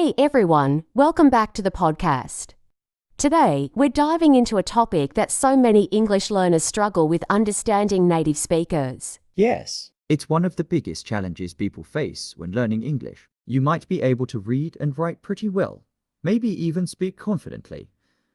Hey everyone, welcome back to the podcast. Today, we're diving into a topic that so many English learners struggle with: understanding native speakers. Yes, it's one of the biggest challenges people face when learning English. You might be able to read and write pretty well, maybe even speak confidently,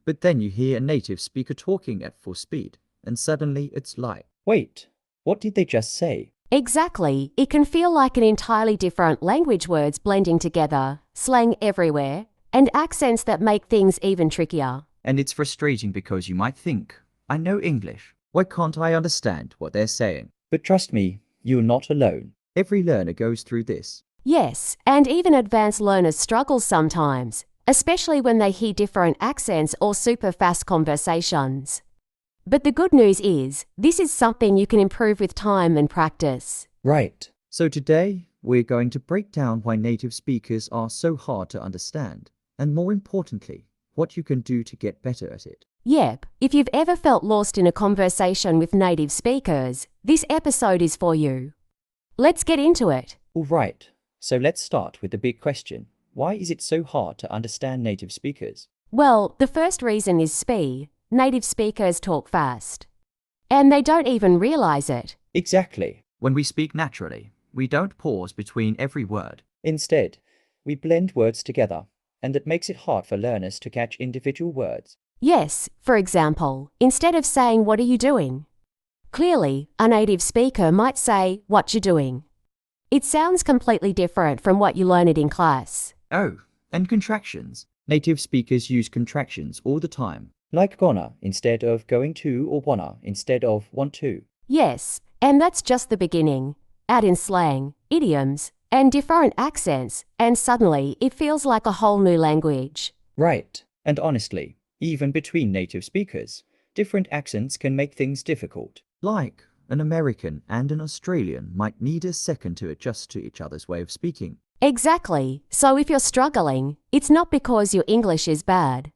but then you hear a native speaker talking at full speed, and suddenly it's like, wait, what did they just say? Exactly, it can feel like an entirely different language, words blending together, slang everywhere, and accents that make things even trickier. And it's frustrating because you might think, I know English, why can't I understand what they're saying? But trust me, you're not alone. Every learner goes through this. Yes, and even advanced learners struggle sometimes, especially when they hear different accents or super fast conversations. But the good news is, this is something you can improve with time and practice. Right. So today, we're going to break down why native speakers are so hard to understand, and more importantly, what you can do to get better at it. Yep, if you've ever felt lost in a conversation with native speakers, this episode is for you. Let's get into it. All right. So let's start with the big question. Why is it so hard to understand native speakers? Well, the first reason is speed. Native speakers talk fast. And they don't even realize it. Exactly. When we speak naturally, we don't pause between every word. Instead, we blend words together, and that makes it hard for learners to catch individual words. Yes, for example, instead of saying, "What are you doing?" Clearly, a native speaker might say, "What you doing?" It sounds completely different from what you learned in class. Oh, and contractions. Native speakers use contractions all the time. Like gonna instead of going to, or wanna instead of want to. Yes, and that's just the beginning. Add in slang, idioms, and different accents, and suddenly it feels like a whole new language. Right. And honestly, even between native speakers, different accents can make things difficult. Like, an American and an Australian might need a second to adjust to each other's way of speaking. Exactly. So if you're struggling, it's not because your English is bad.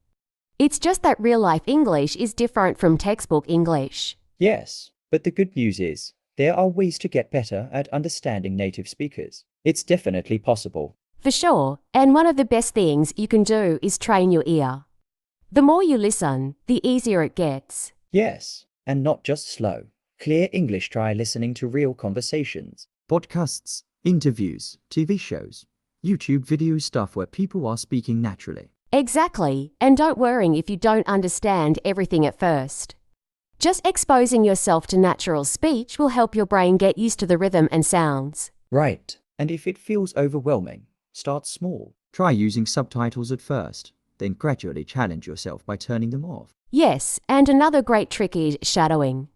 It's just that real-life English is different from textbook English. Yes, but the good news is, there are ways to get better at understanding native speakers. It's definitely possible. For sure, and one of the best things you can do is train your ear. The more you listen, the easier it gets. Yes, and not just slow. Clear English. Try listening to real conversations, podcasts, interviews, TV shows, YouTube videos, stuff where people are speaking naturally. Exactly, and don't worry if you don't understand everything at first. Just exposing yourself to natural speech will help your brain get used to the rhythm and sounds. Right, and if it feels overwhelming, start small. Try using subtitles at first, then gradually challenge yourself by turning them off. Yes, and another great trick is shadowing.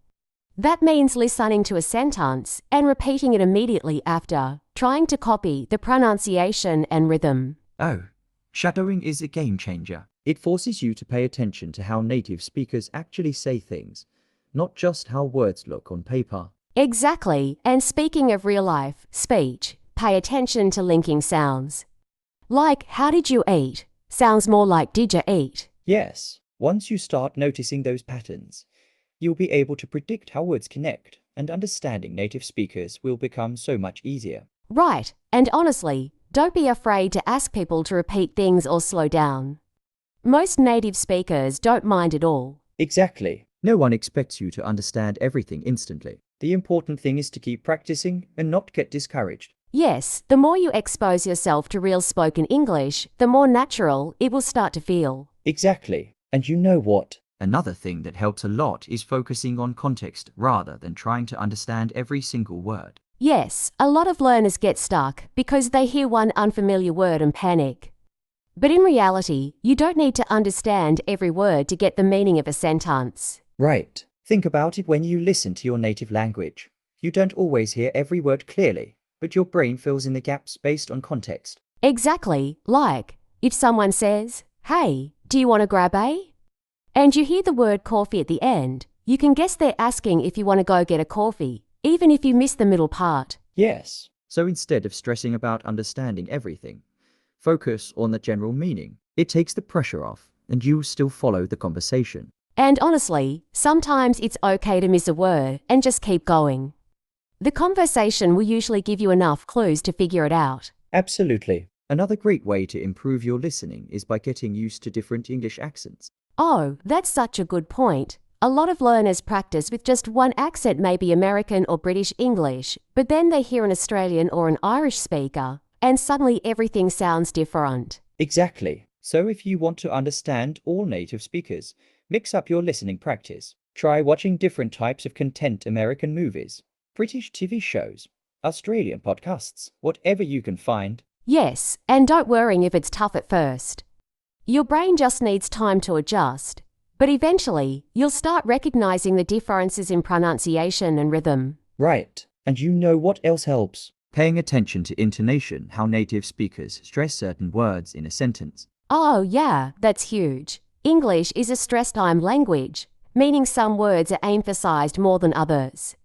That means listening to a sentence and repeating it immediately after, trying to copy the pronunciation and rhythm. Oh, shadowing is a game changer. It forces you to pay attention to how native speakers actually say things, not just how words look on paper. Exactly, and speaking of real-life speech, pay attention to linking sounds. Like, "How did you eat?" sounds more like "Did you eat?" Yes, once you start noticing those patterns, you'll be able to predict how words connect, and understanding native speakers will become so much easier. Right, and honestly, don't be afraid to ask people to repeat things or slow down. Most native speakers don't mind at all. Exactly. No one expects you to understand everything instantly. The important thing is to keep practicing and not get discouraged. Yes, the more you expose yourself to real spoken English, the more natural it will start to feel. Exactly. And you know what? Another thing that helps a lot is focusing on context rather than trying to understand every single word. Yes, a lot of learners get stuck because they hear one unfamiliar word and panic. But in reality, you don't need to understand every word to get the meaning of a sentence. Right. Think about it when you listen to your native language. You don't always hear every word clearly, but your brain fills in the gaps based on context. Exactly, like, if someone says, "Hey, do you want to grab a?" and you hear the word coffee at the end, you can guess they're asking if you want to go get a coffee, even if you miss the middle part. Yes. So instead of stressing about understanding everything, focus on the general meaning. It takes the pressure off, and you still follow the conversation. And honestly, sometimes it's okay to miss a word and just keep going. The conversation will usually give you enough clues to figure it out. Absolutely. Another great way to improve your listening is by getting used to different English accents. Oh, that's such a good point. A lot of learners practice with just one accent, maybe American or British English, but then they hear an Australian or an Irish speaker, and suddenly everything sounds different. Exactly. So if you want to understand all native speakers, mix up your listening practice. Try watching different types of content: American movies, British TV shows, Australian podcasts, whatever you can find. Yes, and don't worry if it's tough at first. Your brain just needs time to adjust, but eventually you'll start recognizing the differences in pronunciation and rhythm. Right. And you know what else helps? Paying attention to intonation, how native speakers stress certain words in a sentence. Oh yeah, that's huge. English is a stress-time language, meaning some words are emphasized more than others.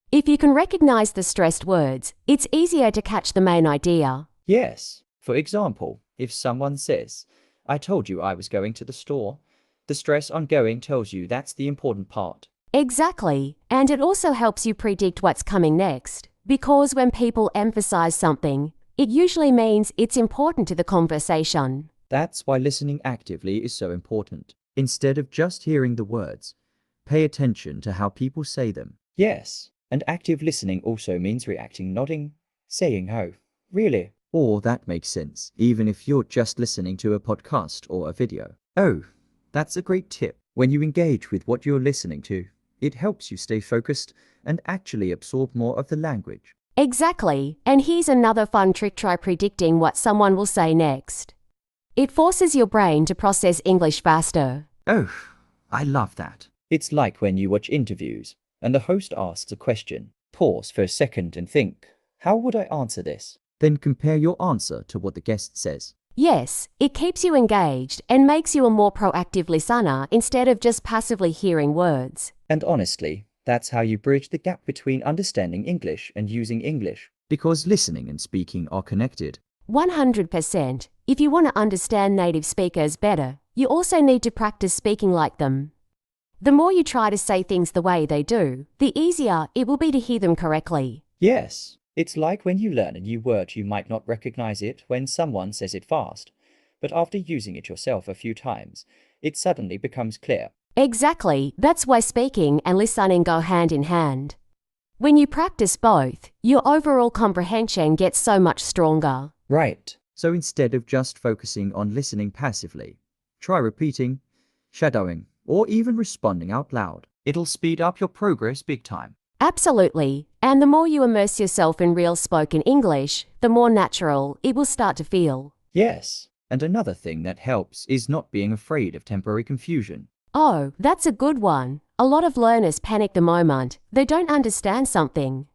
If you can recognize the stressed words, it's easier to catch the main idea. Yes. For example, if someone says, "I told you I was going to the store," the stress on going tells you that's the important part. Exactly, and it also helps you predict what's coming next, because when people emphasize something, it usually means it's important to the conversation. That's why listening actively is so important. Instead of just hearing the words, pay attention to how people say them. Yes, and active listening also means reacting, nodding, saying, "Oh, really?" Or "That makes sense," even if you're just listening to a podcast or a video. Oh, that's a great tip. When you engage with what you're listening to, it helps you stay focused and actually absorb more of the language. Exactly, and here's another fun trick: try predicting what someone will say next. It forces your brain to process English faster. Oh, I love that. It's like when you watch interviews and the host asks a question. Pause for a second and think, how would I answer this? Then compare your answer to what the guest says. Yes, it keeps you engaged and makes you a more proactive listener instead of just passively hearing words. And honestly, that's how you bridge the gap between understanding English and using English. Because listening and speaking are connected. 100%. If you want to understand native speakers better, you also need to practice speaking like them. The more you try to say things the way they do, the easier it will be to hear them correctly. Yes, it's like when you learn a new word, you might not recognize it when someone says it fast, but after using it yourself a few times, it suddenly becomes clear. Exactly, that's why speaking and listening go hand in hand. When you practice both, your overall comprehension gets so much stronger. Right. So instead of just focusing on listening passively, try repeating, shadowing, or even responding out loud. It'll speed up your progress big time. Absolutely, and the more you immerse yourself in real spoken English, the more natural it will start to feel. Yes. And another thing that helps is not being afraid of temporary confusion. Oh, that's a good one. A lot of learners panic the moment they don't understand something.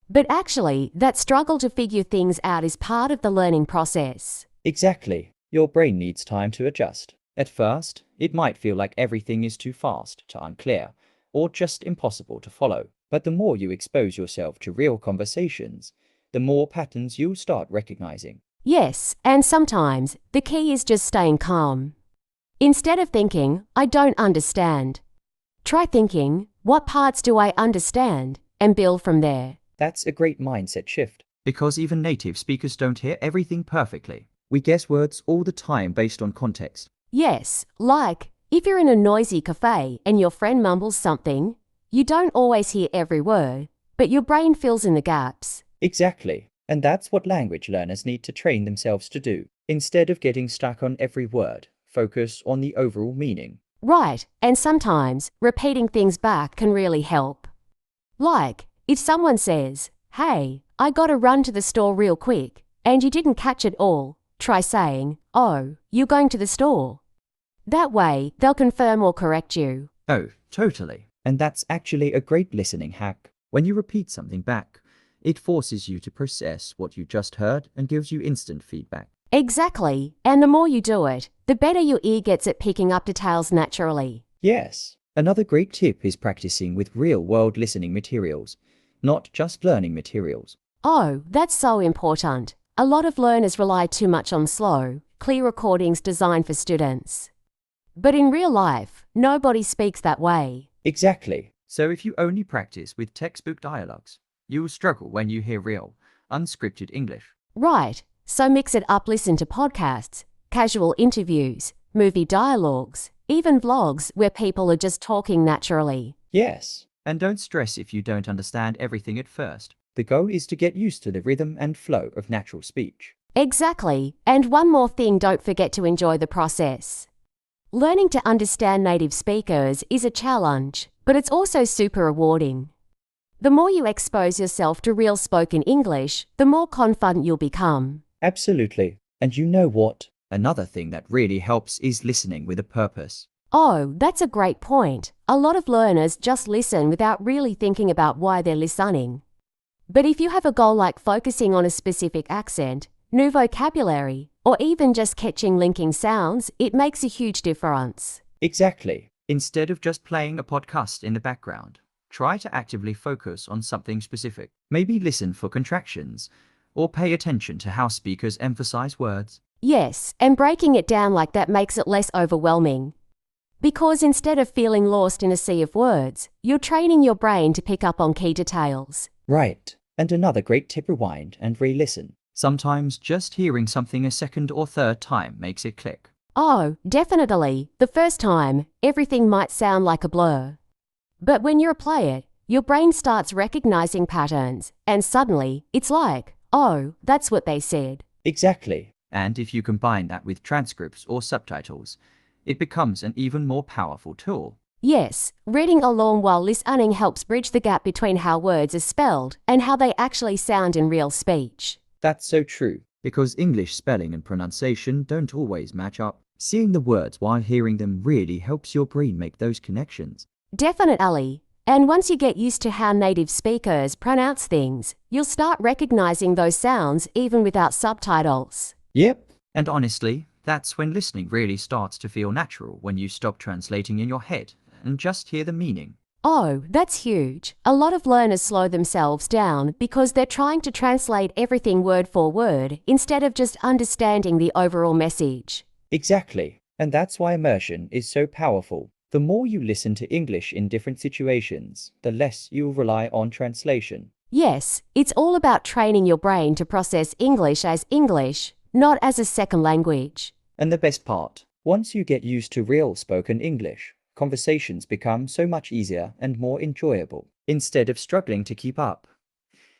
But actually, that struggle to figure things out is part of the learning process. Exactly. Your brain needs time to adjust. At first, it might feel like everything is too fast, too unclear, or just impossible to follow. But the more you expose yourself to real conversations, the more patterns you'll start recognizing. Yes, and sometimes the key is just staying calm. Instead of thinking, "I don't understand," try thinking, "What parts do I understand?" and build from there. That's a great mindset shift. Because even native speakers don't hear everything perfectly. We guess words all the time based on context. Yes, like if you're in a noisy cafe and your friend mumbles something, you don't always hear every word, but your brain fills in the gaps. Exactly. And that's what language learners need to train themselves to do. Instead of getting stuck on every word, focus on the overall meaning. Right, and sometimes repeating things back can really help. Like, if someone says, "Hey, I gotta run to the store real quick," and you didn't catch it all, try saying, "Oh, you're going to the store." That way, they'll confirm or correct you. Oh, totally. And that's actually a great listening hack. When you repeat something back, it forces you to process what you just heard and gives you instant feedback. Exactly, and the more you do it, the better your ear gets at picking up details naturally. Yes. Another great tip is practicing with real-world listening materials, not just learning materials. Oh, that's so important. A lot of learners rely too much on slow, clear recordings designed for students. But in real life, nobody speaks that way. Exactly. So if you only practice with textbook dialogues, you will struggle when you hear real, unscripted English. Right. So mix it up, listen to podcasts, casual interviews, movie dialogues, even vlogs where people are just talking naturally. Yes. And don't stress if you don't understand everything at first. The goal is to get used to the rhythm and flow of natural speech. Exactly. And one more thing, don't forget to enjoy the process. Learning to understand native speakers is a challenge, but it's also super rewarding. The more you expose yourself to real spoken English, the more confident you'll become. Absolutely. And you know what? Another thing that really helps is listening with a purpose. Oh, that's a great point. A lot of learners just listen without really thinking about why they're listening. But if you have a goal like focusing on a specific accent, new vocabulary, or even just catching linking sounds, it makes a huge difference. Exactly. Instead of just playing a podcast in the background, try to actively focus on something specific. Maybe listen for contractions, or pay attention to how speakers emphasize words. Yes, and breaking it down like that makes it less overwhelming. Because instead of feeling lost in a sea of words, you're training your brain to pick up on key details. Right. And another great tip, rewind and re-listen. Sometimes just hearing something a second or third time makes it click. Oh, definitely. The first time, everything might sound like a blur. But when you replay it, your brain starts recognizing patterns, and suddenly, it's like, oh, that's what they said. Exactly. And if you combine that with transcripts or subtitles, it becomes an even more powerful tool. Yes, reading along while listening helps bridge the gap between how words are spelled and how they actually sound in real speech. That's so true, because English spelling and pronunciation don't always match up. Seeing the words while hearing them really helps your brain make those connections. Definitely. And once you get used to how native speakers pronounce things, you'll start recognizing those sounds even without subtitles. Yep. And honestly, that's when listening really starts to feel natural, when you stop translating in your head and just hear the meaning. Oh, that's huge. A lot of learners slow themselves down because they're trying to translate everything word for word instead of just understanding the overall message. Exactly. And that's why immersion is so powerful. The more you listen to English in different situations, the less you'll rely on translation. Yes, it's all about training your brain to process English as English, not as a second language. And the best part, once you get used to real spoken English, conversations become so much easier and more enjoyable. Instead of struggling to keep up,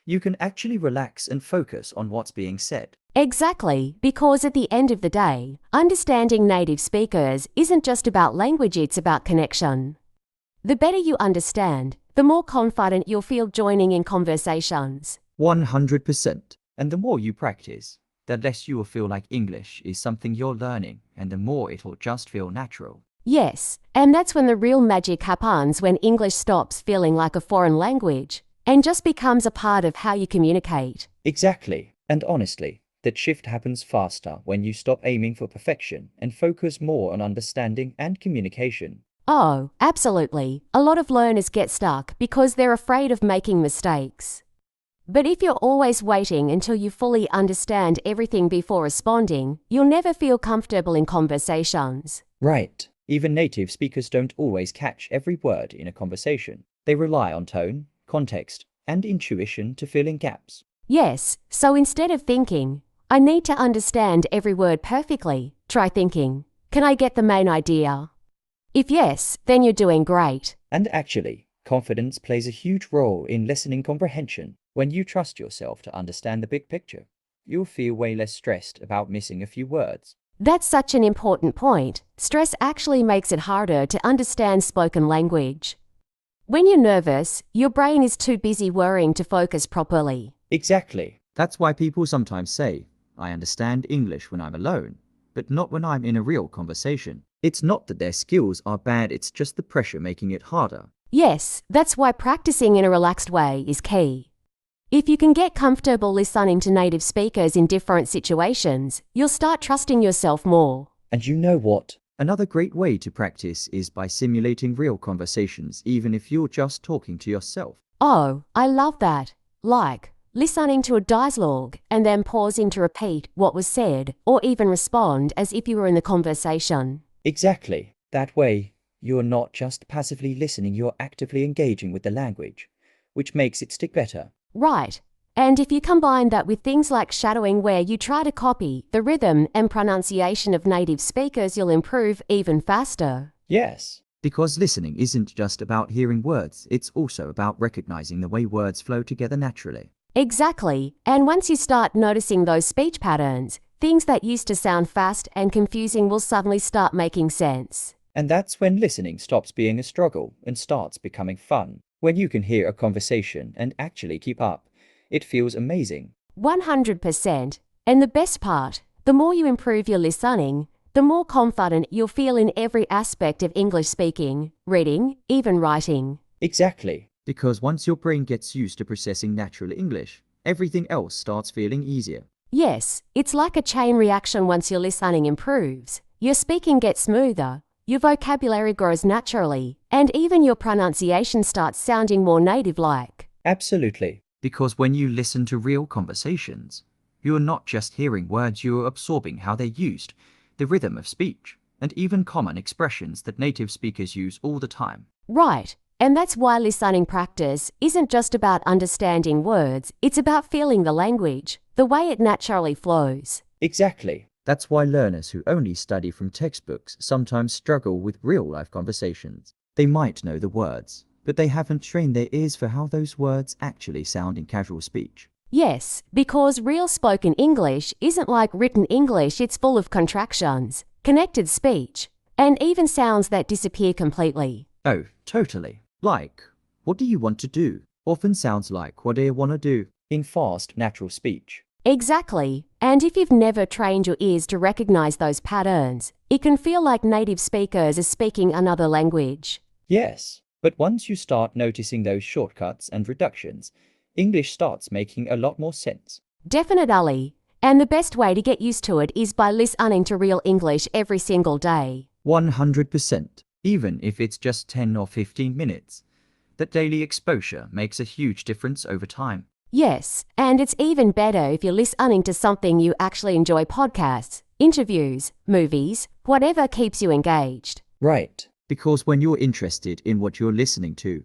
you can actually relax and focus on what's being said. Exactly, because at the end of the day, understanding native speakers isn't just about language, it's about connection. The better you understand, the more confident you'll feel joining in conversations. 100%. And the more you practice, the less you will feel like English is something you're learning, and the more it'll just feel natural. Yes, and that's when the real magic happens, when English stops feeling like a foreign language and just becomes a part of how you communicate. Exactly. And honestly, that shift happens faster when you stop aiming for perfection and focus more on understanding and communication. Oh, absolutely. A lot of learners get stuck because they're afraid of making mistakes. But if you're always waiting until you fully understand everything before responding, you'll never feel comfortable in conversations. Right. Even native speakers don't always catch every word in a conversation. They rely on tone, context, and intuition to fill in gaps. Yes, so instead of thinking, I need to understand every word perfectly, try thinking, can I get the main idea? If yes, then you're doing great. And actually, confidence plays a huge role in listening comprehension. When you trust yourself to understand the big picture, you'll feel way less stressed about missing a few words. That's such an important point. Stress actually makes it harder to understand spoken language. When you're nervous, your brain is too busy worrying to focus properly. Exactly. That's why people sometimes say, I understand English when I'm alone, but not when I'm in a real conversation. It's not that their skills are bad, it's just the pressure making it harder. Yes, that's why practicing in a relaxed way is key. If you can get comfortable listening to native speakers in different situations, you'll start trusting yourself more. And you know what? Another great way to practice is by simulating real conversations, even if you're just talking to yourself. Oh, I love that. Like, listening to a dialogue and then pausing to repeat what was said or even respond as if you were in the conversation. Exactly. That way, you're not just passively listening, you're actively engaging with the language, which makes it stick better. Right. And if you combine that with things like shadowing, where you try to copy the rhythm and pronunciation of native speakers, you'll improve even faster. Yes, because listening isn't just about hearing words, it's also about recognizing the way words flow together naturally. Exactly. And once you start noticing those speech patterns, things that used to sound fast and confusing will suddenly start making sense. And that's when listening stops being a struggle and starts becoming fun. When you can hear a conversation and actually keep up, it feels amazing. 100%. And the best part, the more you improve your listening, the more confident you'll feel in every aspect of English speaking, reading, even writing. Exactly. Because once your brain gets used to processing natural English, everything else starts feeling easier. Yes, it's like a chain reaction. Once your listening improves, your speaking gets smoother, your vocabulary grows naturally, and even your pronunciation starts sounding more native-like. Absolutely. Because when you listen to real conversations, you're not just hearing words, you're absorbing how they're used, the rhythm of speech, and even common expressions that native speakers use all the time. Right. And that's why listening practice isn't just about understanding words, it's about feeling the language, the way it naturally flows. Exactly. That's why learners who only study from textbooks sometimes struggle with real-life conversations. They might know the words, but they haven't trained their ears for how those words actually sound in casual speech. Yes, because real spoken English isn't like written English. It's full of contractions, connected speech, and even sounds that disappear completely. Oh, totally. Like, what do you want to do? Often sounds like what do you want to do in fast, natural speech. Exactly. And if you've never trained your ears to recognize those patterns, it can feel like native speakers are speaking another language. Yes, but once you start noticing those shortcuts and reductions, English starts making a lot more sense. Definitely. And the best way to get used to it is by listening to real English every single day. 100%. Even if it's just 10 or 15 minutes. That daily exposure makes a huge difference over time. Yes, and it's even better if you're listening to something you actually enjoy: podcasts, interviews, movies, whatever keeps you engaged. Right. Because when you're interested in what you're listening to,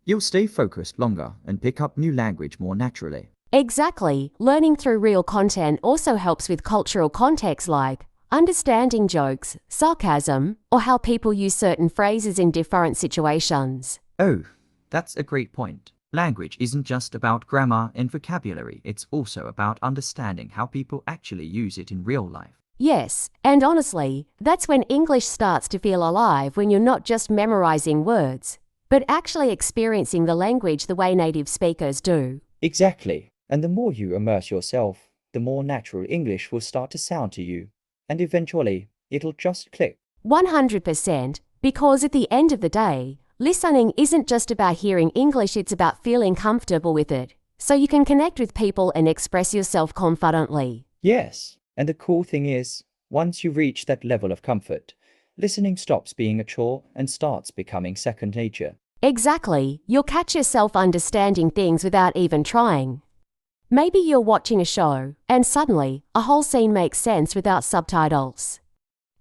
you'll stay focused longer and pick up new language more naturally. Exactly. Learning through real content also helps with cultural context, like understanding jokes, sarcasm, or how people use certain phrases in different situations. Oh, that's a great point. Language isn't just about grammar and vocabulary, it's also about understanding how people actually use it in real life. Yes, and honestly, that's when English starts to feel alive, when you're not just memorizing words, but actually experiencing the language the way native speakers do. Exactly. And the more you immerse yourself, the more natural English will start to sound to you. And eventually, it'll just click. 100%, because at the end of the day, listening isn't just about hearing English, it's about feeling comfortable with it, so you can connect with people and express yourself confidently. Yes, and the cool thing is, once you reach that level of comfort, listening stops being a chore and starts becoming second nature. Exactly, you'll catch yourself understanding things without even trying. Maybe you're watching a show, and suddenly, a whole scene makes sense without subtitles.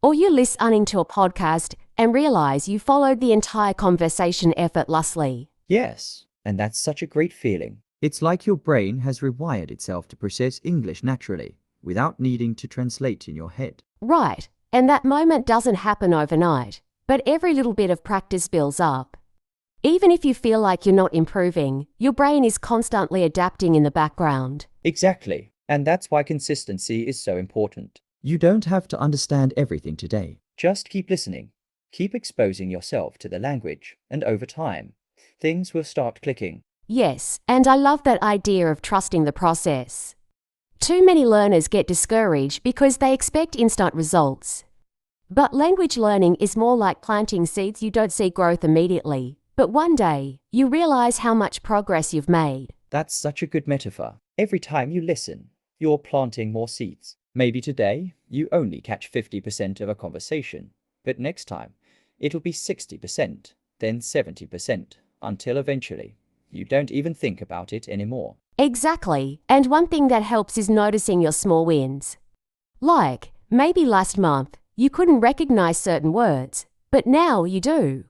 Or you're listening to a podcast and realize you followed the entire conversation effortlessly. Yes, and that's such a great feeling. It's like your brain has rewired itself to process English naturally, without needing to translate in your head. Right, and that moment doesn't happen overnight, but every little bit of practice builds up. Even if you feel like you're not improving, your brain is constantly adapting in the background. Exactly, and that's why consistency is so important. You don't have to understand everything today. Just keep listening. Keep exposing yourself to the language, and over time, things will start clicking. Yes, and I love that idea of trusting the process. Too many learners get discouraged because they expect instant results. But language learning is more like planting seeds. You don't see growth immediately, but one day, you realize how much progress you've made. That's such a good metaphor. Every time you listen, you're planting more seeds. Maybe today, you only catch 50% of a conversation, but next time, it'll be 60%, then 70%, until eventually, you don't even think about it anymore. Exactly, and one thing that helps is noticing your small wins. Like, maybe last month, you couldn't recognize certain words, but now you do.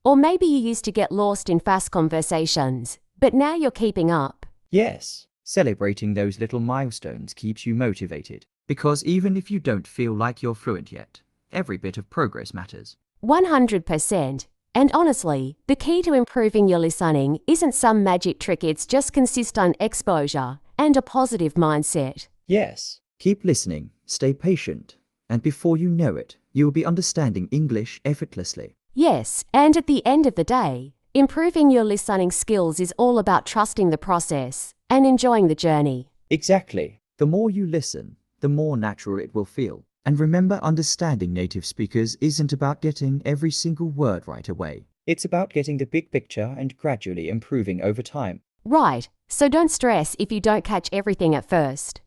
Or maybe you used to get lost in fast conversations, but now you're keeping up. Yes, Celebrating those little milestones keeps you motivated, because even if you don't feel like you're fluent yet, every bit of progress matters. 100%. And honestly, the key to improving your listening isn't some magic trick, it's just consistent exposure and a positive mindset. Yes. Keep listening, stay patient, and before you know it, you'll be understanding English effortlessly. Yes, and at the end of the day, improving your listening skills is all about trusting the process and enjoying the journey. Exactly. The more you listen, the more natural it will feel. And remember, understanding native speakers isn't about getting every single word right away. It's about getting the big picture and gradually improving over time. Right, so don't stress if you don't catch everything at first.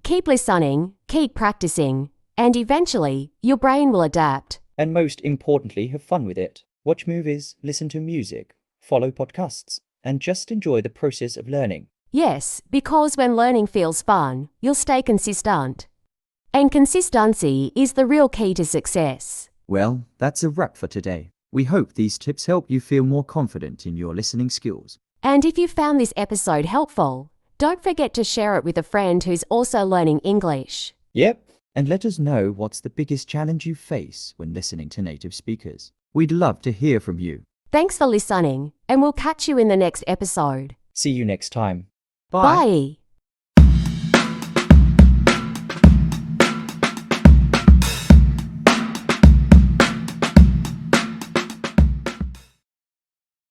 Keep listening, keep practicing, and eventually your brain will adapt. And most importantly, have fun with it. Watch movies, listen to music, follow podcasts, and just enjoy the process of learning. Yes, because when learning feels fun, you'll stay consistent. And consistency is the real key to success. Well, that's a wrap for today. We hope these tips help you feel more confident in your listening skills. And if you found this episode helpful, don't forget to share it with a friend who's also learning English. Yep. And let us know what's the biggest challenge you face when listening to native speakers. We'd love to hear from you. Thanks for listening, and we'll catch you in the next episode. See you next time. Bye.